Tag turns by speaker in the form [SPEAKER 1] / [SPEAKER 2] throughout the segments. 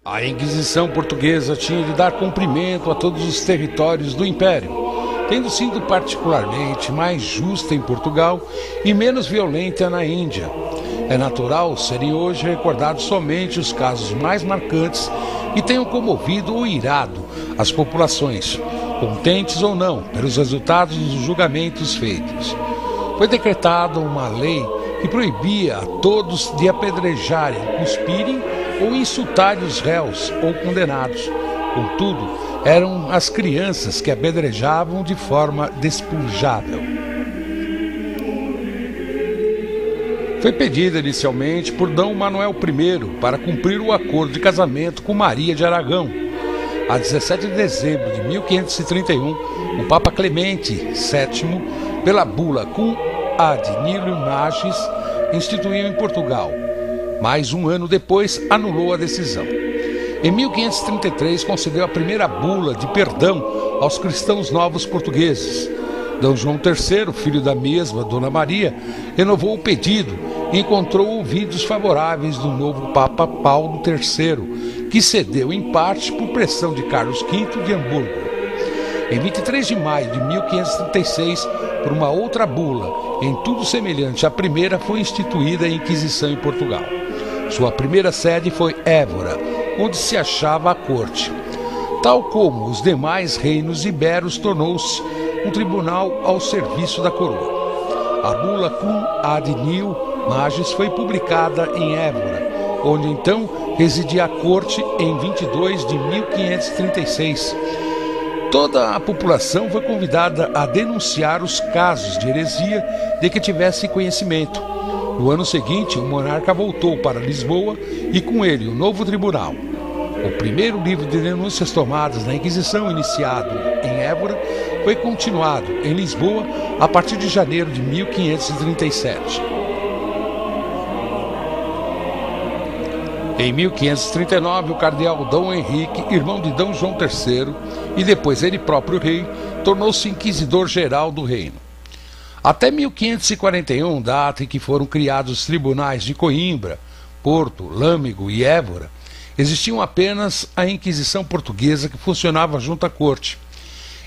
[SPEAKER 1] A Inquisição portuguesa tinha de dar cumprimento a todos os territórios do Império, tendo sido particularmente mais justa em Portugal e menos violenta na Índia. É natural serem hoje recordados somente os casos mais marcantes que tenham comovido ou irado as populações, contentes ou não pelos resultados dos julgamentos feitos. Foi decretada uma lei que proibia a todos de apedrejarem, cuspirem ou insultarem os réus ou condenados. Contudo, eram as crianças que apedrejavam de forma despojável. Foi pedida inicialmente por D. Manuel I para cumprir o acordo de casamento com Maria de Aragão. A 17 de dezembro de 1531, o Papa Clemente VII, pela bula Cum ad Nihilum Magis, instituiu em Portugal. Mas um ano depois anulou a decisão. Em 1533 concedeu a primeira bula de perdão aos cristãos novos portugueses. D. João III, filho da mesma Dona Maria, renovou o pedido e encontrou ouvidos favoráveis do novo Papa Paulo III, que cedeu em parte por pressão de Carlos V de Hamburgo. Em 23 de maio de 1536, por uma outra bula, em tudo semelhante à primeira, foi instituída a Inquisição em Portugal. Sua primeira sede foi Évora, onde se achava a corte. Tal como os demais reinos iberos, tornou-se um tribunal ao serviço da coroa. A bula Cum ad Nihilum Magis foi publicada em Évora, onde então residia a corte em 22 de 1536. Toda a população foi convidada a denunciar os casos de heresia de que tivesse conhecimento. No ano seguinte, o monarca voltou para Lisboa e com ele o novo tribunal. O primeiro livro de denúncias tomadas na Inquisição, iniciado em Évora, foi continuado em Lisboa a partir de janeiro de 1537. Em 1539, o cardeal Dom Henrique, irmão de D. João III, e depois ele próprio rei, tornou-se inquisidor-geral do reino. Até 1541, data em que foram criados os tribunais de Coimbra, Porto, Lâmego e Évora, existiam apenas a Inquisição portuguesa que funcionava junto à corte.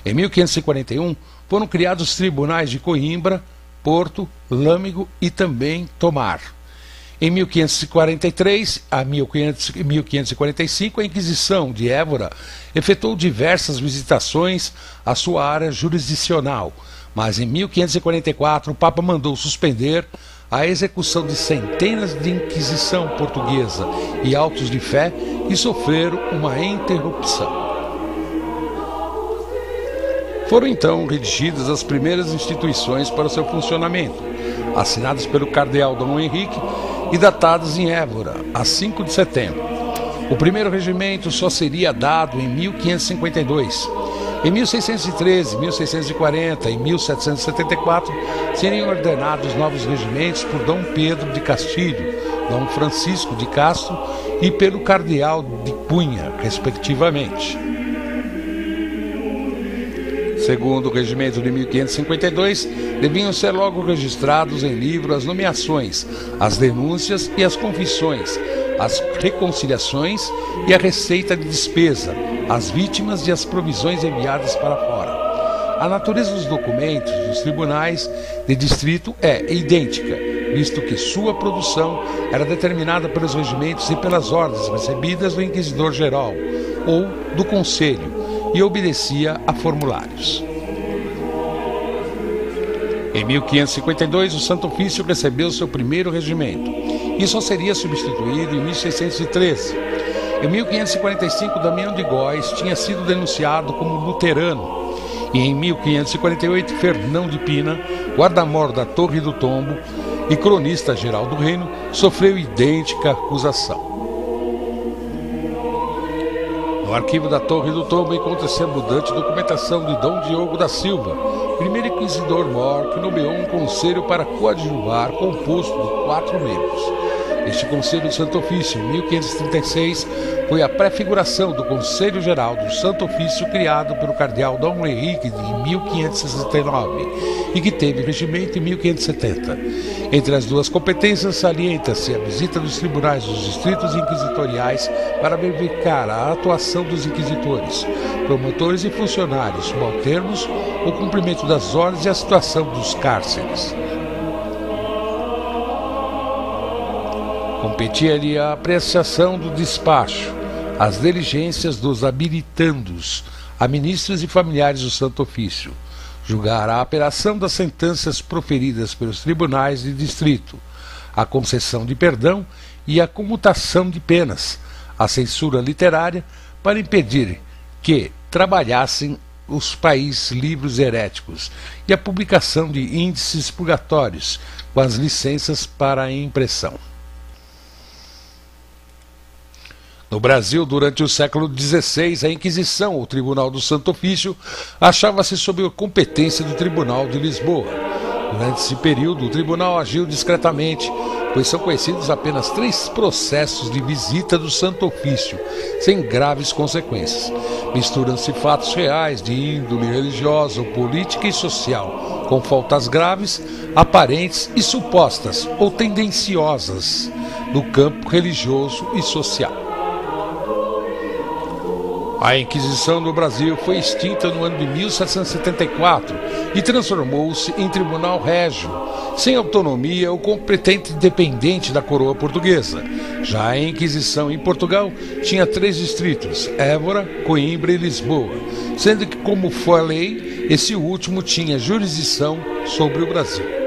[SPEAKER 1] Em 1541, foram criados os tribunais de Coimbra, Porto, Lâmego e também Tomar. Em 1543 a 1545, a Inquisição de Évora efetuou diversas visitações à sua área jurisdicional, mas em 1544 o Papa mandou suspender a execução de centenas de Inquisição portuguesa e autos de fé que sofreram uma interrupção. Foram então redigidas as primeiras instituições para o seu funcionamento, assinadas pelo cardeal Dom Henrique e datadas em Évora, a 5 de setembro. O primeiro regimento só seria dado em 1552. Em 1613, 1640 e 1774 seriam ordenados novos regimentos por Dom Pedro de Castilho, Dom Francisco de Castro e pelo cardeal de Cunha, respectivamente. Segundo o regimento de 1552, deviam ser logo registrados em livro as nomeações, as denúncias e as confissões, as reconciliações e a receita de despesa, as vítimas e as provisões enviadas para fora. A natureza dos documentos dos tribunais de distrito é idêntica, visto que sua produção era determinada pelos regimentos e pelas ordens recebidas do Inquisidor-Geral ou do Conselho, e obedecia a formulários. Em 1552, o Santo Ofício recebeu seu primeiro regimento e só seria substituído em 1613. Em 1545, Damião de Góis tinha sido denunciado como luterano e em 1548, Fernão de Pina, guarda-mor da Torre do Tombo e cronista-geral do reino, sofreu idêntica acusação. No arquivo da Torre do Tombo encontra-se a abundante documentação de Dom Diogo da Silva, primeiro inquisidor-mor, que nomeou um conselho para coadjuvar composto de 4 membros. Este Conselho do Santo Ofício, em 1536, foi a prefiguração do Conselho Geral do Santo Ofício criado pelo cardeal Dom Henrique em 1569 e que teve regimento em 1570. Entre as duas competências salienta-se a visita dos tribunais dos distritos inquisitoriais para verificar a atuação dos inquisitores, promotores e funcionários subalternos, o cumprimento das ordens e a situação dos cárceres. Competia-lhe a apreciação do despacho, as diligências dos habilitandos, a ministros e familiares do Santo Ofício, julgar a apelação das sentenças proferidas pelos tribunais de distrito, a concessão de perdão e a comutação de penas, a censura literária para impedir que trabalhassem os países livros heréticos e a publicação de índices purgatórios com as licenças para a impressão. No Brasil, durante o século XVI, a Inquisição, o Tribunal do Santo Ofício, achava-se sob a competência do Tribunal de Lisboa. Durante esse período, o tribunal agiu discretamente, pois são conhecidos apenas 3 processos de visita do Santo Ofício, sem graves consequências. Misturam-se fatos reais de índole religiosa, política e social, com faltas graves, aparentes e supostas ou tendenciosas no campo religioso e social. A Inquisição no Brasil foi extinta no ano de 1774 e transformou-se em tribunal régio, sem autonomia ou competente dependente da coroa portuguesa. Já a Inquisição em Portugal tinha 3 distritos, Évora, Coimbra e Lisboa, sendo que, como foi a lei, esse último tinha jurisdição sobre o Brasil.